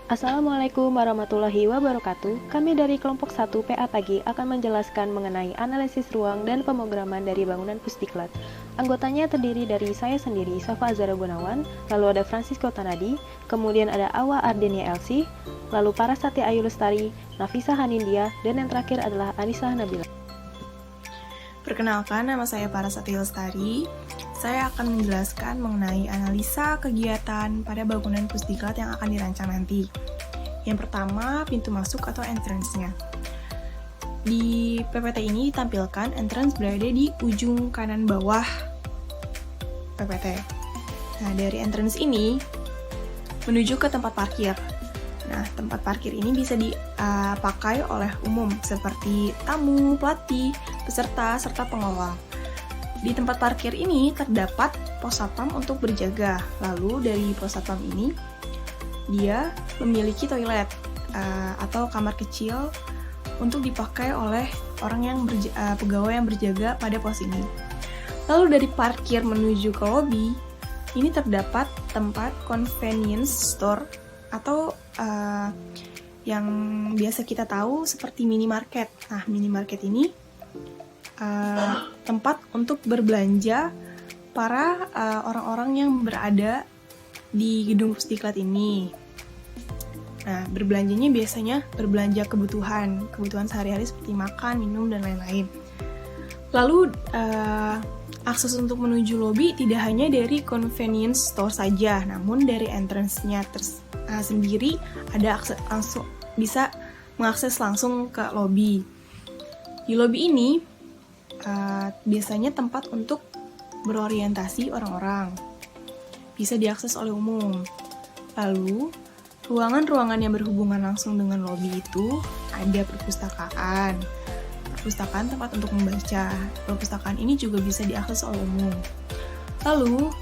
Assalamualaikum warahmatullahi wabarakatuh. Kami dari kelompok 1 PA Pagi akan menjelaskan mengenai analisis ruang dan pemrograman dari bangunan Pusdiklat. Anggotanya terdiri dari saya sendiri, Safa Azara Gunawan, lalu ada Francisco Tanadi, kemudian ada Awa Ardenia Elsi, lalu Parasati Ayu Lestari, Nafisa Hanindia, dan yang terakhir adalah Anissa Nabila. Perkenalkan, nama saya Parasati Lestari. Saya akan menjelaskan mengenai analisa kegiatan pada bangunan Pusdiklat yang akan dirancang nanti. Yang pertama, pintu masuk atau entrance-nya. Di PPT ini ditampilkan entrance berada di ujung kanan bawah PPT. Nah, dari entrance ini menuju ke tempat parkir. Nah, tempat parkir ini bisa dipakai oleh umum seperti tamu, pelatih, peserta, serta pengelola. Di tempat parkir ini terdapat pos satpam untuk berjaga. Lalu dari pos satpam ini, dia memiliki toilet atau kamar kecil untuk dipakai oleh pegawai yang berjaga pada pos ini. Lalu dari parkir menuju ke lobi, ini terdapat tempat convenience store atau yang biasa kita tahu seperti minimarket. Nah, minimarket ini tempat untuk berbelanja para orang-orang yang berada di gedung Pusdiklat ini. Nah, berbelanjanya biasanya berbelanja kebutuhan sehari-hari seperti makan, minum, dan lain-lain. Lalu akses untuk menuju lobi tidak hanya dari convenience store saja, namun dari entrance-nya sendiri ada akses langsung, bisa mengakses langsung ke lobi. Di lobi ini biasanya tempat untuk berorientasi orang-orang, bisa diakses oleh umum. Lalu, ruangan-ruangan yang berhubungan langsung dengan lobi itu ada perpustakaan tempat untuk membaca. Perpustakaan ini juga bisa diakses oleh umum. Lalu,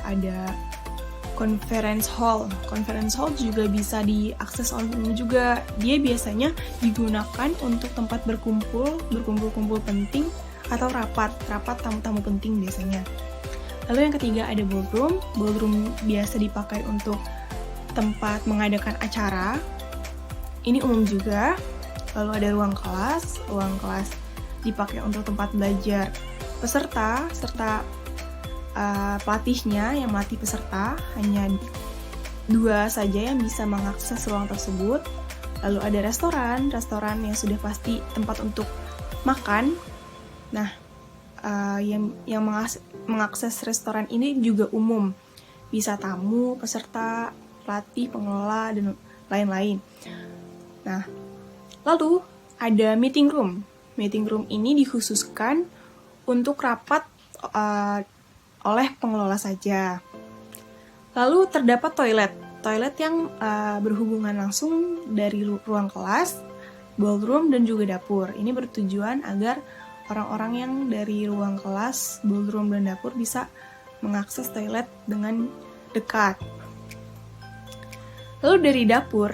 ada conference hall. Conference hall juga bisa diakses oleh umum juga. Dia biasanya digunakan untuk tempat berkumpul penting atau rapat tamu-tamu penting biasanya. Lalu yang ketiga ada ballroom. Ballroom biasa dipakai untuk tempat mengadakan acara. Ini umum juga. Lalu ada ruang kelas. Ruang kelas dipakai untuk tempat belajar peserta serta pelatihnya yang melatih peserta. Hanya 2 saja yang bisa mengakses ruang tersebut. Lalu ada restoran yang sudah pasti tempat untuk makan. Nah, yang mengakses restoran ini juga umum, bisa tamu, peserta, pelatih, pengelola, dan lain-lain. Nah, lalu ada meeting room. Meeting room ini dikhususkan untuk rapat oleh pengelola saja. Lalu terdapat toilet yang berhubungan langsung dari ruang kelas, ballroom, dan juga dapur. Ini bertujuan agar orang-orang yang dari ruang kelas, ballroom, dan dapur bisa mengakses toilet dengan dekat. Lalu dari dapur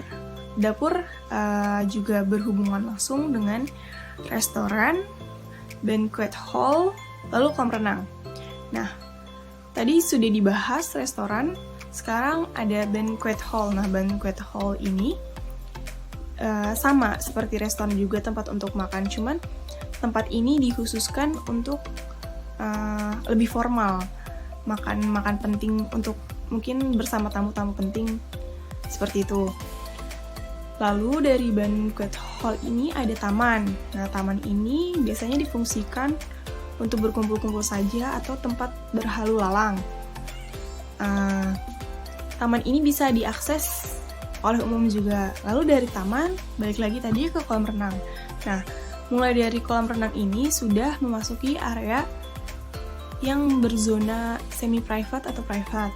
juga berhubungan langsung dengan restoran, banquet hall, lalu kolam renang. Nah, tadi sudah dibahas restoran, sekarang ada banquet hall. Nah, banquet hall ini sama seperti restoran juga tempat untuk makan, cuman tempat ini dikhususkan untuk lebih formal, makan penting untuk mungkin bersama tamu-tamu penting seperti itu. Lalu dari banquet hall ini ada taman. Nah, taman ini biasanya difungsikan untuk berkumpul-kumpul saja atau tempat berlalu lalang. Taman ini bisa diakses oleh umum juga. Lalu dari taman, balik lagi tadi ke kolam renang. Nah, mulai dari kolam renang ini sudah memasuki area yang berzona semi-private atau private.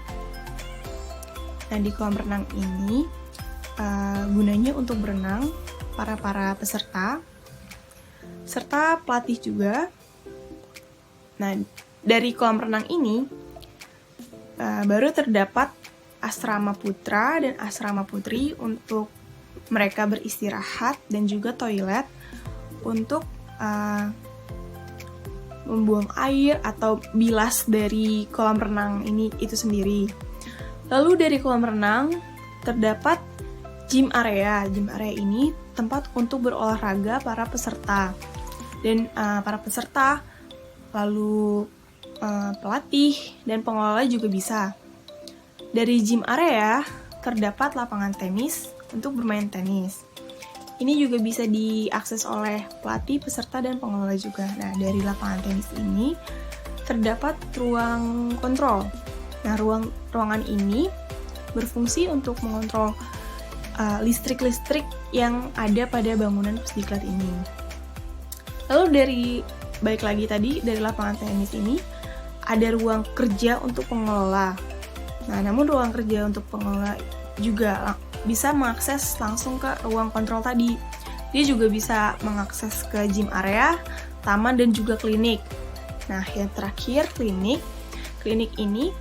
Nah, di kolam renang ini gunanya untuk berenang para peserta serta pelatih juga. Nah, dari kolam renang ini baru terdapat asrama putra dan asrama putri untuk mereka beristirahat dan juga toilet untuk membuang air atau bilas dari kolam renang ini itu sendiri. Lalu dari kolam renang terdapat Gym area ini tempat untuk berolahraga para peserta. Dan para peserta, lalu pelatih dan pengelola juga bisa. Dari gym area terdapat lapangan tenis untuk bermain tenis. Ini juga bisa diakses oleh pelatih, peserta, dan pengelola juga. Nah, dari lapangan tenis ini terdapat ruang kontrol. Nah, ruangan ini berfungsi untuk mengontrol listrik-listrik yang ada pada bangunan Pusdiklat ini. Lalu balik lagi tadi, dari lapangan tenis ini ada ruang kerja untuk pengelola. Nah, namun ruang kerja untuk pengelola juga bisa mengakses langsung ke ruang kontrol tadi. Dia juga bisa mengakses ke gym area, taman, dan juga klinik. Nah, yang terakhir klinik. Klinik ini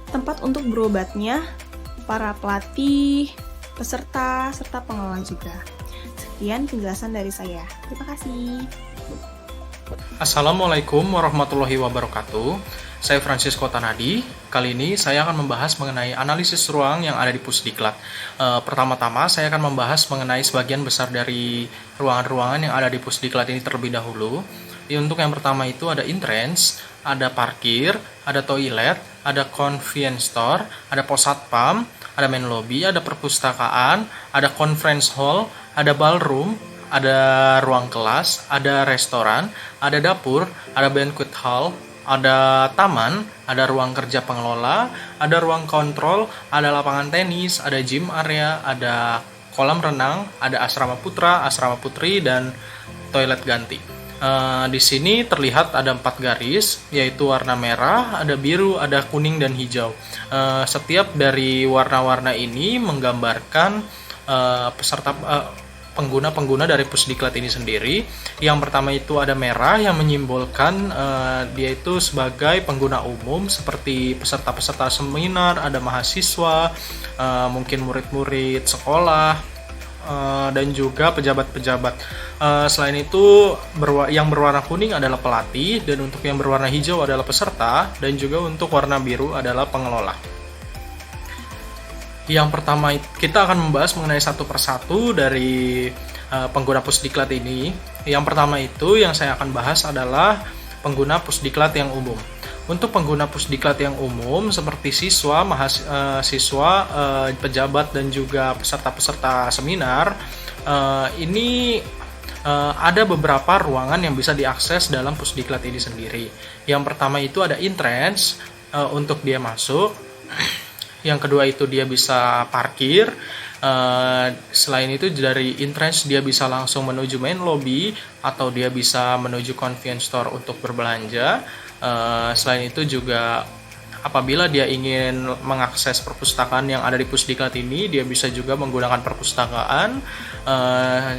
tempat untuk berobatnya para pelatih, peserta, serta pengelola juga. Sekian penjelasan dari saya. Terima kasih. Assalamualaikum warahmatullahi wabarakatuh. Saya Francisco Tanadi. Kali ini saya akan membahas mengenai analisis ruang yang ada di Pusdiklat. Pertama-tama saya akan membahas mengenai sebagian besar dari ruangan-ruangan yang ada di Pusdiklat ini terlebih dahulu. Untuk yang pertama itu ada entrance, ada parkir, ada toilet, ada convenience store, ada pos satpam, ada main lobby, ada perpustakaan, ada conference hall, ada ballroom, ada ruang kelas, ada restoran, ada dapur, ada banquet hall, ada taman, ada ruang kerja pengelola, ada ruang kontrol, ada lapangan tenis, ada gym area, ada kolam renang, ada asrama putra, asrama putri, dan toilet ganti. Di sini terlihat ada 4 garis, yaitu warna merah, ada biru, ada kuning, dan hijau. Setiap dari warna-warna ini menggambarkan pengguna-pengguna dari Pusdiklat ini sendiri. Yang pertama itu ada merah yang menyimbolkan dia itu sebagai pengguna umum, seperti peserta-peserta seminar, ada mahasiswa, mungkin murid-murid sekolah, dan juga pejabat-pejabat. Selain itu yang berwarna kuning adalah pelatih, dan untuk yang berwarna hijau adalah peserta, dan juga untuk warna biru adalah pengelola. Yang pertama kita akan membahas mengenai satu persatu dari pengguna Pusdiklat ini. Yang pertama itu yang saya akan bahas adalah pengguna Pusdiklat yang umum. Untuk pengguna Pusdiklat yang umum seperti siswa, mahasiswa, pejabat, dan juga peserta-peserta seminar, ini ada beberapa ruangan yang bisa diakses dalam Pusdiklat ini sendiri. Yang pertama itu ada entrance untuk dia masuk. Yang kedua itu dia bisa parkir. Selain itu dari entrance dia bisa langsung menuju main lobby, atau dia bisa menuju convenience store untuk berbelanja. Selain itu juga apabila dia ingin mengakses perpustakaan yang ada di Pusdiklat ini, dia bisa juga menggunakan perpustakaan.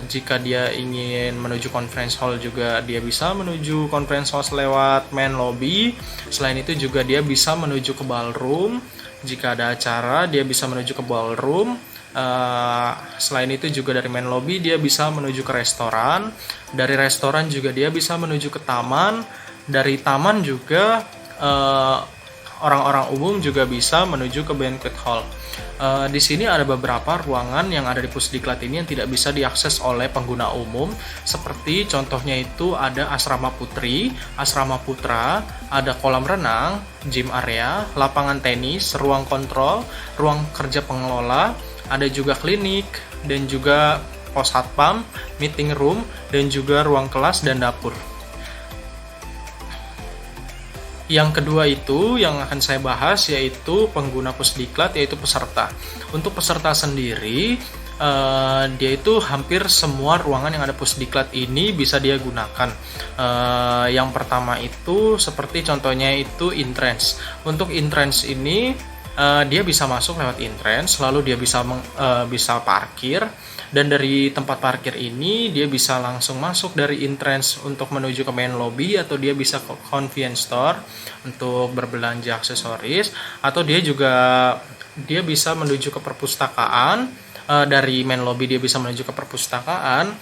Jika dia ingin menuju conference hall juga dia bisa menuju conference hall lewat main lobby. Selain itu juga dia bisa menuju ke ballroom. Jika ada acara dia bisa menuju ke ballroom. Selain itu juga dari main lobby dia bisa menuju ke restoran. Dari restoran juga dia bisa menuju ke taman. Dari taman juga orang-orang umum juga bisa menuju ke banquet hall. Di sini ada beberapa ruangan yang ada di Pusdiklat ini yang tidak bisa diakses oleh pengguna umum. Seperti contohnya itu ada asrama putri, asrama putra, ada kolam renang, gym area, lapangan tenis, ruang kontrol, ruang kerja pengelola, ada juga klinik, dan juga pos satpam, meeting room, dan juga ruang kelas dan dapur. Yang kedua itu yang akan saya bahas yaitu pengguna Pusdiklat, yaitu peserta. Untuk peserta sendiri, dia itu hampir semua ruangan yang ada Pusdiklat ini bisa dia gunakan. Yang pertama itu seperti contohnya itu entrance. Untuk entrance ini dia bisa masuk lewat entrance, lalu dia bisa parkir. Dan dari tempat parkir ini dia bisa langsung masuk dari entrance untuk menuju ke main lobby, atau dia bisa ke convenience store untuk berbelanja aksesoris, atau dia bisa menuju ke perpustakaan, Dari main lobby dia bisa menuju ke perpustakaan.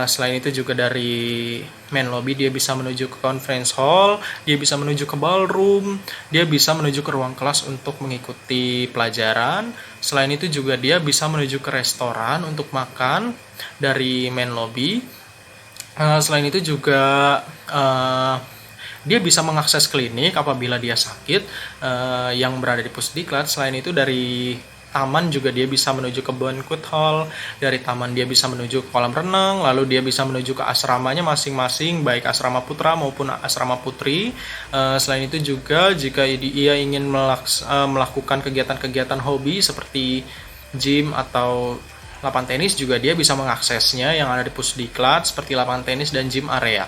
Selain itu juga dari main lobby dia bisa menuju ke conference hall, dia bisa menuju ke ballroom, dia bisa menuju ke ruang kelas untuk mengikuti pelajaran. Selain itu juga dia bisa menuju ke restoran untuk makan dari main lobby. Selain itu juga dia bisa mengakses klinik apabila dia sakit yang berada di Pusdiklat. Selain itu dari taman juga dia bisa menuju ke banquet hall, dari taman dia bisa menuju ke kolam renang, lalu dia bisa menuju ke asramanya masing-masing, baik asrama putra maupun asrama putri. Selain itu juga jika ia ingin melakukan kegiatan-kegiatan hobi seperti gym atau lapangan tenis, juga dia bisa mengaksesnya yang ada di Pusdiklat seperti lapangan tenis dan gym area.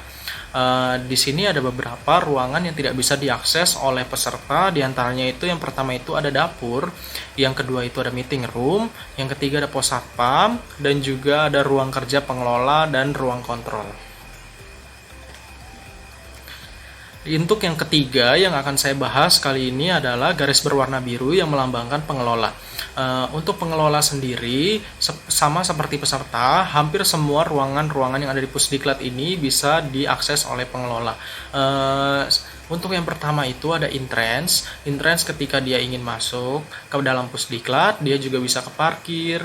Di sini ada beberapa ruangan yang tidak bisa diakses oleh peserta. Di antaranya itu yang pertama itu ada dapur, yang kedua itu ada meeting room, yang ketiga ada pos satpam, dan juga ada ruang kerja pengelola dan ruang kontrol. Untuk yang ketiga yang akan saya bahas kali ini adalah garis berwarna biru yang melambangkan pengelola. Untuk pengelola sendiri, sama seperti peserta, hampir semua ruangan-ruangan yang ada di Pusdiklat ini bisa diakses oleh pengelola. Untuk yang pertama itu ada entrance. Entrance ketika dia ingin masuk ke dalam Pusdiklat, dia juga bisa ke parkir.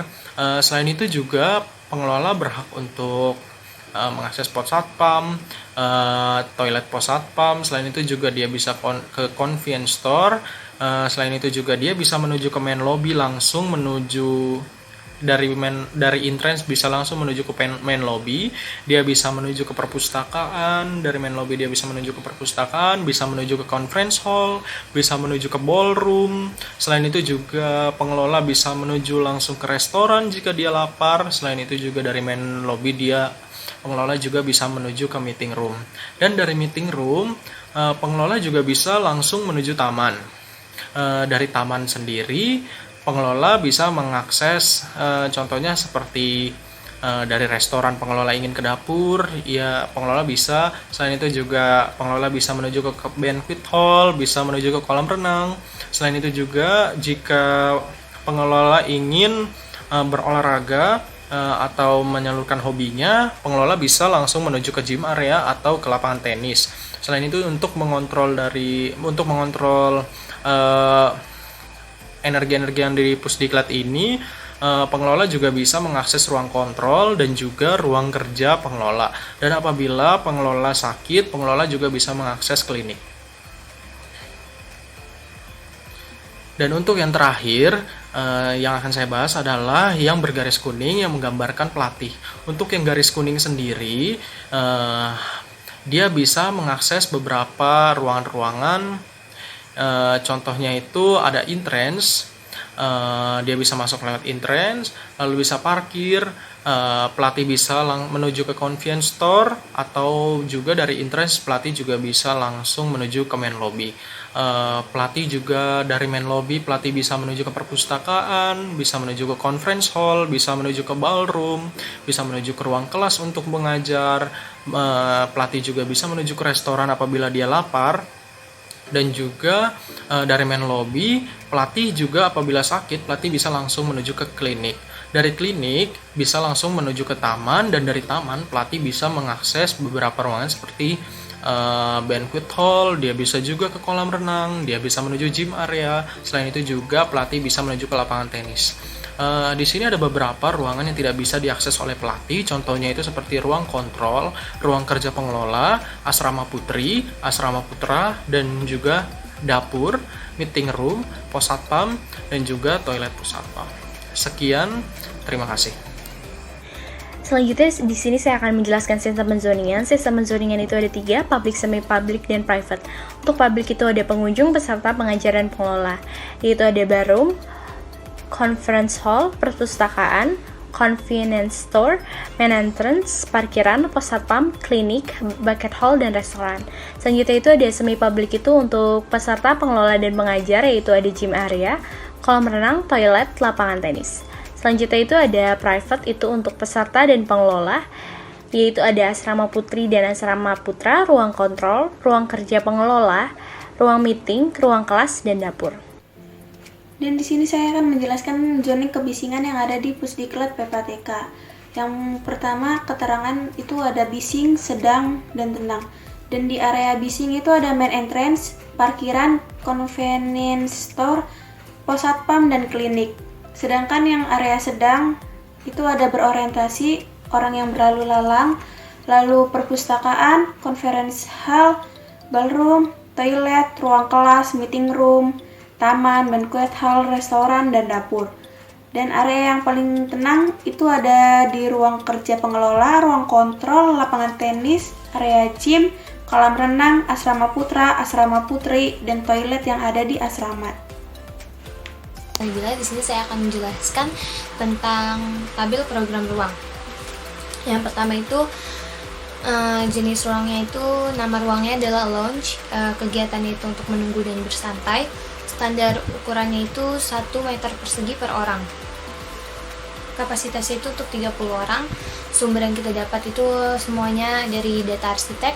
Selain itu juga pengelola berhak untuk mengakses pos satpam, toilet pos satpam. Selain itu juga dia bisa ke convenience store. Selain itu juga dia bisa menuju ke main lobby, langsung menuju dari entrance bisa langsung menuju ke main lobby. Dia bisa menuju ke perpustakaan, dari main lobby dia bisa menuju ke perpustakaan, bisa menuju ke conference hall, bisa menuju ke ballroom. Selain itu juga pengelola bisa menuju langsung ke restoran jika dia lapar. Selain itu juga dari main lobby pengelola juga bisa menuju ke meeting room. Dan dari meeting room, pengelola juga bisa langsung menuju taman. Dari taman sendiri, pengelola bisa mengakses, contohnya seperti dari restoran pengelola ingin ke dapur, ya pengelola bisa. Selain itu juga pengelola bisa menuju ke banquet hall, bisa menuju ke kolam renang. Selain itu juga jika pengelola ingin berolahraga atau menyalurkan hobinya, pengelola bisa langsung menuju ke gym area atau ke lapangan tenis. Selain itu untuk mengontrol energi-energi yang di Pusdiklat ini, pengelola juga bisa mengakses ruang kontrol dan juga ruang kerja pengelola. Dan apabila pengelola sakit, pengelola juga bisa mengakses klinik. Dan untuk yang terakhir yang akan saya bahas adalah yang bergaris kuning yang menggambarkan pelatih. Untuk yang garis kuning sendiri, dia bisa mengakses beberapa ruangan-ruangan. Contohnya itu ada entrance, dia bisa masuk lewat entrance, lalu bisa parkir, pelatih bisa menuju ke convenience store, atau juga dari entrance pelatih juga bisa langsung menuju ke main lobby. Pelatih juga dari main lobby pelatih bisa menuju ke perpustakaan, bisa menuju ke conference hall, bisa menuju ke ballroom, bisa menuju ke ruang kelas untuk mengajar. Pelatih juga bisa menuju ke restoran apabila dia lapar. Dan juga dari main lobby, pelatih juga apabila sakit, pelatih bisa langsung menuju ke klinik. Dari klinik bisa langsung menuju ke taman, dan dari taman pelatih bisa mengakses beberapa ruangan seperti banquet hall, dia bisa juga ke kolam renang, dia bisa menuju gym area. Selain itu juga pelatih bisa menuju ke lapangan tenis. Di sini ada beberapa ruangan yang tidak bisa diakses oleh pelatih, contohnya itu seperti ruang kontrol, ruang kerja pengelola, asrama putri, asrama putra, dan juga dapur, meeting room, pos satpam, dan juga toilet pos satpam. Sekian, terima kasih. Selanjutnya di sini saya akan menjelaskan sistem penzoningan. Sistem penzoningan itu ada 3, public, semi-public, dan private. Untuk public itu ada pengunjung, peserta, pengajar, dan pengelola. Yaitu ada ballroom, conference hall, perpustakaan, convenience store, main entrance, parkiran, pos satpam, klinik, banquet hall, dan restoran. Selanjutnya itu ada semi-public itu untuk peserta, pengelola, dan pengajar, yaitu ada gym area, kolam renang, toilet, lapangan tenis. Selanjutnya itu ada private itu untuk peserta dan pengelola, yaitu ada asrama putri dan asrama putra, ruang kontrol, ruang kerja pengelola, ruang meeting, ruang kelas, dan dapur. Dan di sini saya akan menjelaskan zoning kebisingan yang ada di Pusdiklat PPATK. Yang pertama, keterangan itu ada bising, sedang, dan tenang. Dan di area bising itu ada main entrance, parkiran, convenience store, pos satpam, dan klinik. Sedangkan yang area sedang itu ada berorientasi, orang yang berlalu lalang, lalu perpustakaan, conference hall, ballroom, toilet, ruang kelas, meeting room, taman, banquet hall, restoran, dan dapur. Dan area yang paling tenang itu ada di ruang kerja pengelola, ruang kontrol, lapangan tenis, area gym, kolam renang, asrama putra, asrama putri, dan toilet yang ada di asrama. Bila di sini saya akan menjelaskan tentang tabel program ruang. Yang pertama itu jenis ruangnya itu, nama ruangnya adalah lounge, kegiatannya itu untuk menunggu dan bersantai. Standar ukurannya itu 1 meter persegi per orang. Kapasitasnya itu untuk 30 orang. Sumber yang kita dapat itu semuanya dari data arsitek.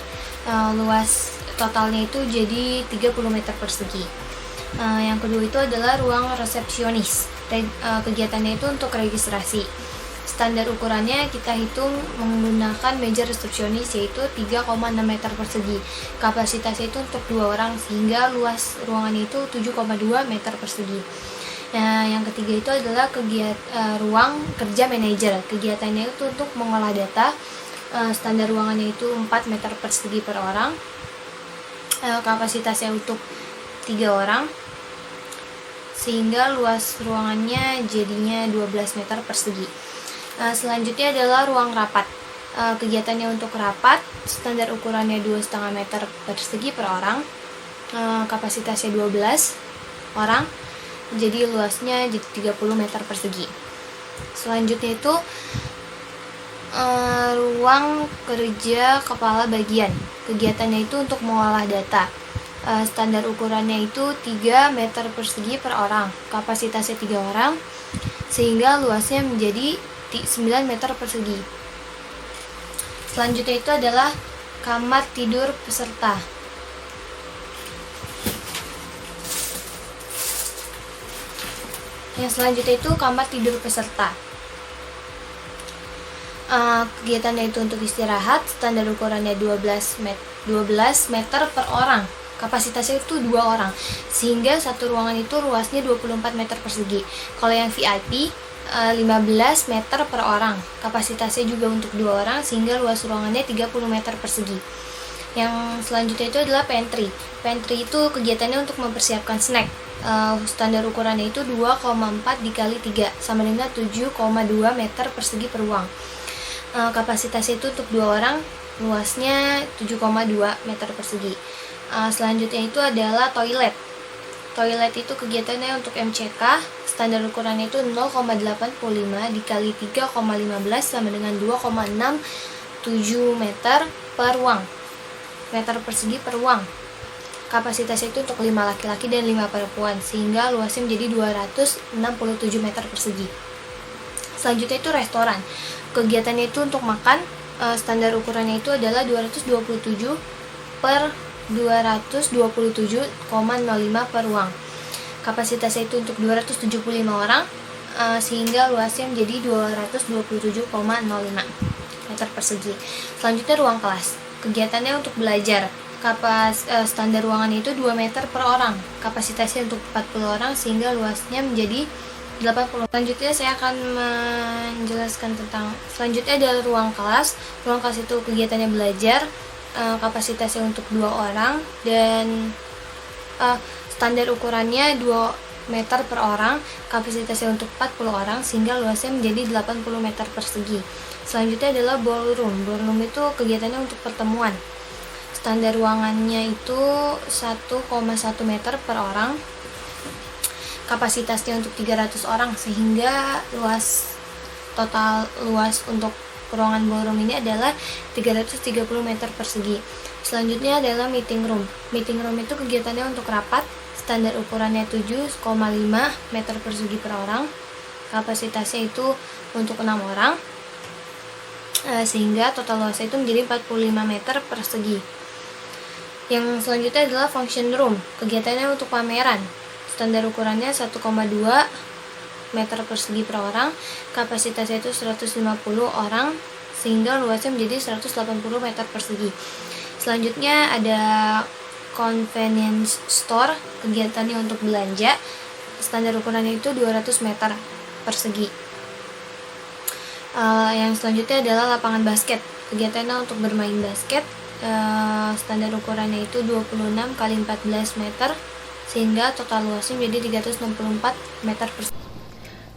Luas totalnya itu jadi 30 meter persegi. Yang kedua itu adalah ruang resepsionis. Kegiatannya itu untuk registrasi. Standar ukurannya kita hitung menggunakan meja resepsionis yaitu 3,6 meter persegi. Kapasitasnya itu untuk 2 orang sehingga luas ruangannya itu 7,2 meter persegi. Nah, yang ketiga itu adalah ruang kerja manajer. Kegiatannya itu untuk mengolah data. Standar ruangannya itu 4 meter persegi per orang. Kapasitasnya untuk 3 orang sehingga luas ruangannya jadinya 12 meter persegi. Selanjutnya adalah ruang rapat. Kegiatannya untuk rapat, standar ukurannya 2,5 meter persegi per orang, kapasitasnya 12 orang, jadi luasnya 30 meter persegi. Selanjutnya itu ruang kerja kepala bagian. Kegiatannya itu untuk mengolah data. Standar ukurannya itu 3 meter persegi per orang, kapasitasnya 3 orang, sehingga luasnya menjadi 9 meter persegi. Selanjutnya itu adalah kamar tidur peserta. Yang selanjutnya itu kamar tidur peserta. Kegiatannya itu untuk istirahat. Standar ukurannya 12 meter per orang. Kapasitasnya itu 2 orang, sehingga satu ruangan itu luasnya 24 meter persegi. Kalau yang VIP 15 meter per orang, kapasitasnya juga untuk 2 orang sehingga luas ruangannya 30 meter persegi. Yang selanjutnya itu adalah pantry. Pantry itu kegiatannya untuk mempersiapkan snack. Standar ukurannya itu 2,4 dikali 3 sama dengan 7,2 meter persegi per ruang. Kapasitasnya itu untuk 2 orang, luasnya 7,2 meter persegi. Selanjutnya itu adalah toilet. Toilet itu kegiatannya untuk MCK. Standar ukurannya itu 0,85 dikali 3,15 sama dengan 2,67 meter per ruang. Meter persegi per ruang. Kapasitasnya itu untuk 5 laki-laki dan 5 perempuan sehingga luasnya menjadi 267 meter persegi. Selanjutnya itu restoran. Kegiatannya itu untuk makan. Standar ukurannya itu adalah 227 per 227,05 per ruang. Kapasitasnya itu untuk 275 orang sehingga luasnya menjadi 227,05 meter persegi. Selanjutnya ruang kelas. Kegiatannya untuk belajar. Standar ruangannya itu 2 meter per orang. Kapasitasnya untuk 40 orang sehingga luasnya menjadi 80. Selanjutnya saya akan menjelaskan tentang selanjutnya adalah ruang kelas. Ruang kelas itu kegiatannya belajar. Kapasitasnya untuk 2 orang dan standar ukurannya 2 meter per orang, kapasitasnya untuk 40 orang sehingga luasnya menjadi 80 meter persegi. Selanjutnya adalah ballroom. Ballroom itu kegiatannya untuk pertemuan. Standar ruangannya itu 1,1 meter per orang, kapasitasnya untuk 300 orang sehingga total luas untuk ruangan ballroom ini adalah 330 meter persegi. Selanjutnya adalah meeting room. Meeting room itu kegiatannya untuk rapat. Standar ukurannya 7,5 meter persegi per orang. Kapasitasnya itu untuk 6 orang. Sehingga total luasnya itu menjadi 45 meter persegi. Yang selanjutnya adalah function room. Kegiatannya untuk pameran. standar ukurannya 1,2 meter persegi per orang, kapasitasnya itu 150 orang, sehingga luasnya menjadi 180 meter persegi. Selanjutnya ada convenience store, kegiatannya untuk belanja, standar ukurannya itu 200 meter persegi. Yang selanjutnya adalah lapangan basket, kegiatannya untuk bermain basket, standar ukurannya itu 26 kali 14 meter, sehingga total luasnya menjadi 364 meter persegi.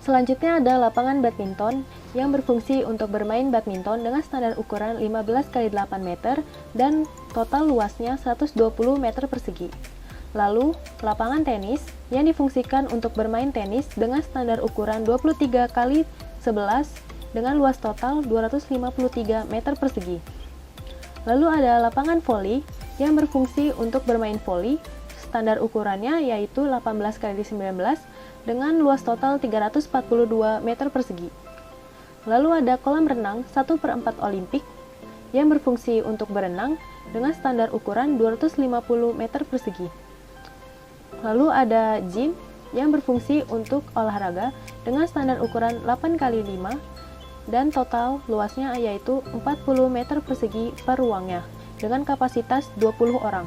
Selanjutnya ada lapangan badminton yang berfungsi untuk bermain badminton dengan standar ukuran 15 kali 8 meter dan total luasnya 120 meter persegi. Lalu, lapangan tenis yang difungsikan untuk bermain tenis dengan standar ukuran 23 kali 11 dengan luas total 253 meter persegi. Lalu ada lapangan voli yang berfungsi untuk bermain voli, standar ukurannya yaitu 18 kali 19 dengan luas total 342 meter persegi. Lalu ada kolam renang 1/4 Olimpik yang berfungsi untuk berenang dengan standar ukuran 250 meter persegi. Lalu ada gym yang berfungsi untuk olahraga dengan standar ukuran 8 kali 5 dan total luasnya yaitu 40 meter persegi per ruangnya dengan kapasitas 20 orang.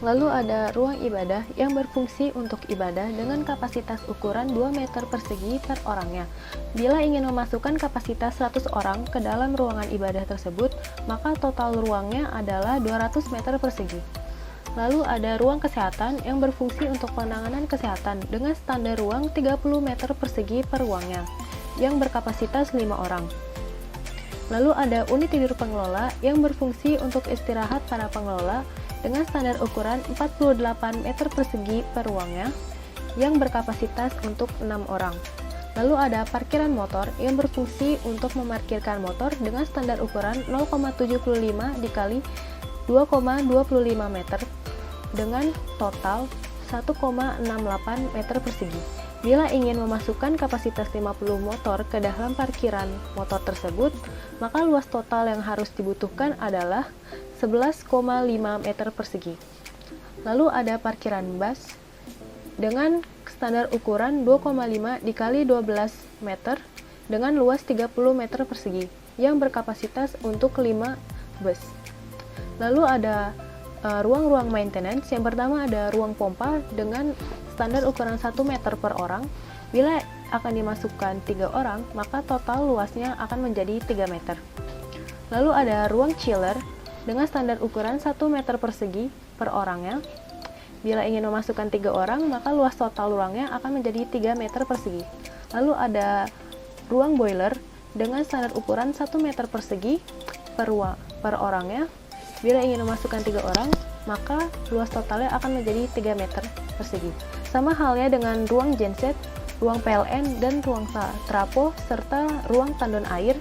Lalu ada ruang ibadah yang berfungsi untuk ibadah dengan kapasitas ukuran 2 meter persegi per orangnya. Bila ingin memasukkan kapasitas 100 orang ke dalam ruangan ibadah tersebut, maka total ruangnya adalah 200 meter persegi. Lalu ada ruang kesehatan yang berfungsi untuk penanganan kesehatan dengan standar ruang 30 meter persegi per ruangnya, yang berkapasitas 5 orang. Lalu ada unit tidur pengelola yang berfungsi untuk istirahat para pengelola dengan standar ukuran 48 meter persegi per ruangnya, yang berkapasitas untuk 6 orang. Lalu ada parkiran motor yang berfungsi untuk memarkirkan motor dengan standar ukuran 0,75 dikali 2,25 meter dengan total 1,68 meter persegi. Bila ingin memasukkan kapasitas 50 motor ke dalam parkiran motor tersebut, maka luas total yang harus dibutuhkan adalah 11,5 meter persegi. Lalu ada parkiran bus dengan standar ukuran 2,5 dikali 12 meter dengan luas 30 meter persegi yang berkapasitas untuk 5 bus. Lalu ada ruang-ruang maintenance. Yang pertama ada ruang pompa dengan standar ukuran 1 meter per orang. Bila akan dimasukkan 3 orang, maka total luasnya akan menjadi 3 meter. Lalu ada ruang chiller dengan standar ukuran 1 meter persegi per orangnya. Bila ingin memasukkan 3 orang, maka luas total ruangnya akan menjadi 3 meter persegi. Lalu ada ruang boiler dengan standar ukuran 1 meter persegi per orangnya. Bila ingin memasukkan 3 orang, maka luas totalnya akan menjadi 3 meter persegi. Sama halnya dengan ruang genset, ruang PLN, dan ruang trapo, serta ruang tandon air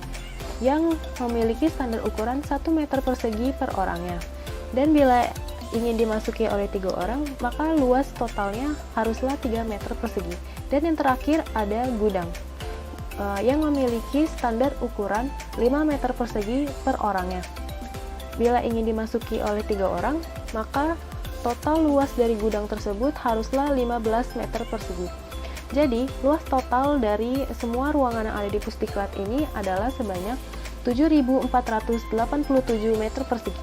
yang memiliki standar ukuran 1 meter persegi per orangnya. Dan bila ingin dimasuki oleh 3 orang, maka luas totalnya haruslah 3 meter persegi. Dan yang terakhir ada gudang yang memiliki standar ukuran 5 meter persegi per orangnya. Bila ingin dimasuki oleh 3 orang, maka total luas dari gudang tersebut haruslah 15 meter persegi. Jadi, luas total dari semua ruangan yang ada di Pusdiklat ini adalah sebanyak 7.487 meter persegi.